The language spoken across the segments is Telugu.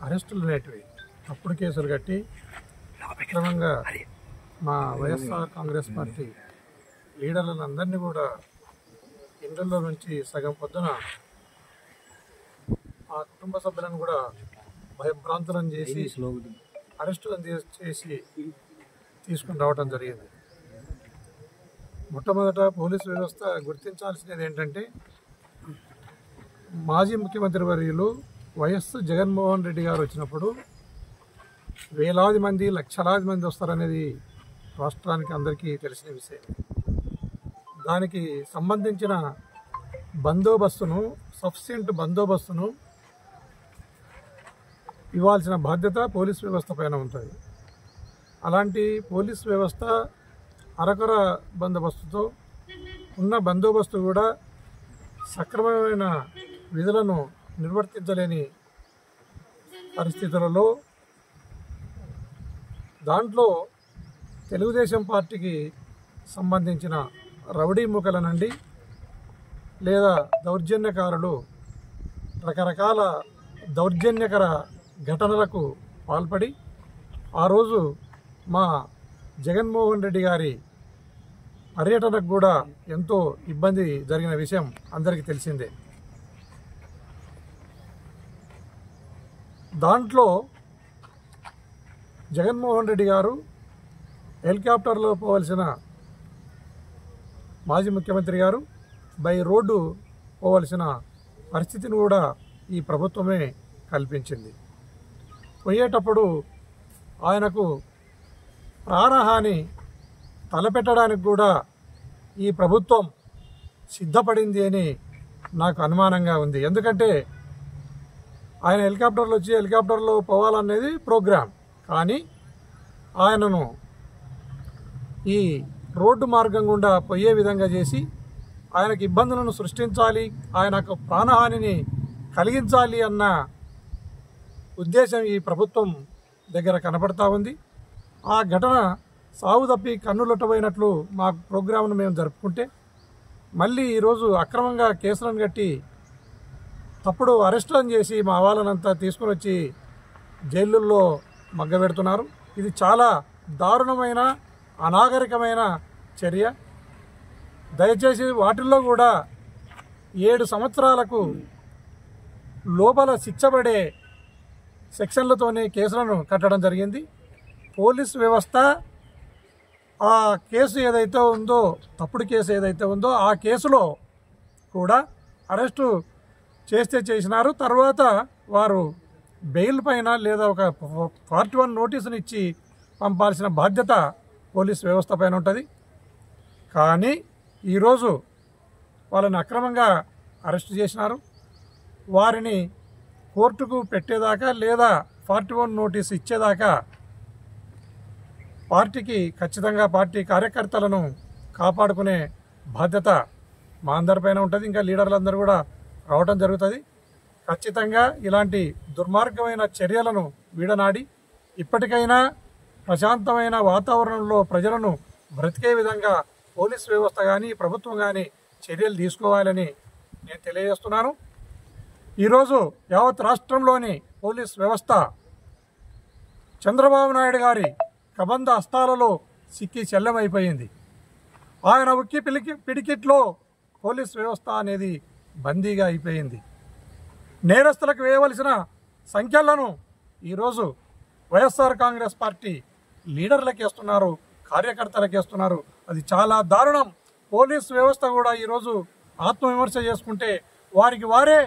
అరెస్టులు అనేటివి తప్పుడు కేసులు కట్టి అక్రమంగా మా వైఎస్ఆర్ కాంగ్రెస్ పార్టీ లీడర్లందరినీ కూడా ఇండ్లలో నుంచి సగం పొద్దున ఆ కుటుంబ సభ్యులను కూడా భయభ్రాంతులను చేసి అరెస్టులను చేసి తీసుకుని రావడం జరిగింది. మొట్టమొదట పోలీసు వ్యవస్థ గుర్తించాల్సినది ఏంటంటే, మాజీ ముఖ్యమంత్రి వర్యులు వైఎస్ జగన్మోహన్ రెడ్డి గారు వచ్చినప్పుడు వేలాది మంది లక్షలాది మంది వస్తారనేది రాష్ట్రానికి అందరికీ తెలిసిన విషయం. దానికి సంబంధించిన బందోబస్తును, సఫిషియెంట్ బందోబస్తును ఇవ్వాల్సిన బాధ్యత పోలీస్ వ్యవస్థ పైన ఉంటుంది. అలాంటి పోలీస్ వ్యవస్థ అరకొర బందోబస్తుతో ఉన్న బందోబస్తు కూడా సక్రమమైన విధులను నిర్వర్తించలేని పరిస్థితులలో దాంట్లో తెలుగుదేశం పార్టీకి సంబంధించిన రౌడీ మూకల నుండి లేదా దౌర్జన్యకారులు రకరకాల దౌర్జన్యకర ఘటనలకు పాల్పడి ఆ రోజు మా జగన్మోహన్ రెడ్డి గారి పర్యటనకు కూడా ఎంతో ఇబ్బంది జరిగిన విషయం అందరికీ తెలిసిందే. దాంట్లో జగన్మోహన్ రెడ్డి గారు హెలికాప్టర్లో పోవలసిన మాజీ ముఖ్యమంత్రి గారు బై రోడ్డు పోవలసిన పరిస్థితిని కూడా ఈ ప్రభుత్వమే కల్పించింది. పోయేటప్పుడు ఆయనకు ప్రాణహాని తలపెట్టడానికి కూడా ఈ ప్రభుత్వం సిద్ధపడింది అని నాకు అనుమానంగా ఉంది. ఎందుకంటే ఆయన హెలికాప్టర్లో వచ్చి హెలికాప్టర్లో పోవాలనేది ప్రోగ్రాం, కానీ ఆయనను ఈ రోడ్డు మార్గం గుండా పోయే విధంగా చేసి ఆయనకు ఇబ్బందులను సృష్టించాలి, ఆయనకు ప్రాణహానిని కలిగించాలి అన్న ఉద్దేశం ఈ ప్రభుత్వం దగ్గర కనపడతా ఉంది. ఆ ఘటన సాగు తప్పి కన్నులొట్టబోయినట్లు మా ప్రోగ్రాంను మేము జరుపుకుంటే మళ్ళీ ఈరోజు అక్రమంగా కేసులను కట్టి తప్పుడు అరెస్టులను చేసి మా వాళ్ళనంతా తీసుకుని వచ్చి జైళ్ళల్లో మగ్గబెడుతున్నారు. ఇది చాలా దారుణమైన అనాగరికమైన చర్య. దయచేసి వాటిల్లో కూడా 7 సంవత్సరాలకు లోపల శిక్షపడే సెక్షన్లతోనే కేసులను కట్టడం జరిగింది. పోలీస్ వ్యవస్థ ఆ కేసు ఏదైతే ఉందో, తప్పుడు కేసు ఏదైతే ఉందో ఆ కేసులో కూడా అరెస్టు చేసినారు. తర్వాత వారు బెయిల్ పైన లేదా ఒక పార్ట్ 1 నోటీసును ఇచ్చి పంపాల్సిన బాధ్యత పోలీస్ వ్యవస్థ పైన ఉంటుంది. కానీ ఈరోజు వాళ్ళని అక్రమంగా అరెస్టు చేసినారు. వారిని కోర్టుకు పెట్టేదాకా లేదా పార్ట్ 1 నోటీసు ఇచ్చేదాకా పార్టీకి ఖచ్చితంగా పార్టీ కార్యకర్తలను కాపాడుకునే బాధ్యత మా అందరిపైన ఉంటుంది. ఇంకా లీడర్లందరూ కూడా రావడం జరుగుతుంది. ఖచ్చితంగా ఇలాంటి దుర్మార్గమైన చర్యలను వీడనాడి ఇప్పటికైనా ప్రశాంతమైన వాతావరణంలో ప్రజలను బ్రతికే విధంగా పోలీస్ వ్యవస్థ కానీ ప్రభుత్వం కానీ చర్యలు తీసుకోవాలని నేను తెలియజేస్తున్నాను. ఈరోజు యావత్ రాష్ట్రంలోని పోలీస్ వ్యవస్థ చంద్రబాబు నాయుడు గారి కబంధ హస్తాలలో సిక్కి చెల్లమైపోయింది. ఆయన ఉక్కి పిడికిట్లో పోలీస్ వ్యవస్థ అనేది బందీగా అయిపోయింది. నేరస్తులకు వేయవలసిన సంఖ్యలను ఈరోజు వైఎస్ఆర్ కాంగ్రెస్ పార్టీ లీడర్లకు వేస్తున్నారు, కార్యకర్తలకు వేస్తున్నారు. అది చాలా దారుణం. పోలీస్ వ్యవస్థ కూడా ఈరోజు ఆత్మవిమర్శ చేసుకుంటే వారికి వారే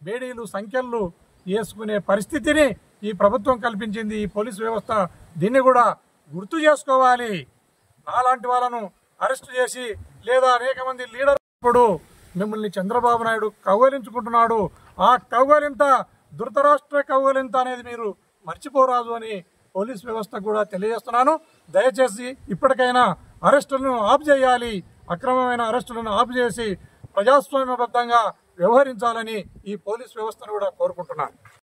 బేడీలు సంఖ్యలు వేసుకునే పరిస్థితిని ఈ ప్రభుత్వం కల్పించింది. ఈ పోలీస్ వ్యవస్థ దీన్ని కూడా గుర్తు చేసుకోవాలి. నాలాంటి వాళ్ళను అరెస్ట్ చేసి లేదా అనేక మంది లీడర్ ఇప్పుడు మిమ్మల్ని చంద్రబాబు నాయుడు కౌగలించుకుంటున్నాడు. ఆ కౌగలింత ధృతరాష్ట్ర కౌగలింత అనేది మీరు మర్చిపోరాదు అని పోలీస్ వ్యవస్థ కూడా తెలియజేస్తున్నాను. దయచేసి ఇప్పటికైనా అరెస్టులను ఆఫ్ చేయాలి. అక్రమమైన అరెస్టులను ఆఫ్ చేసి ప్రజాస్వామ్యబద్ధంగా వ్యవహరించాలని ఈ పోలీస్ వ్యవస్థను కూడా కోరుకుంటున్నాను.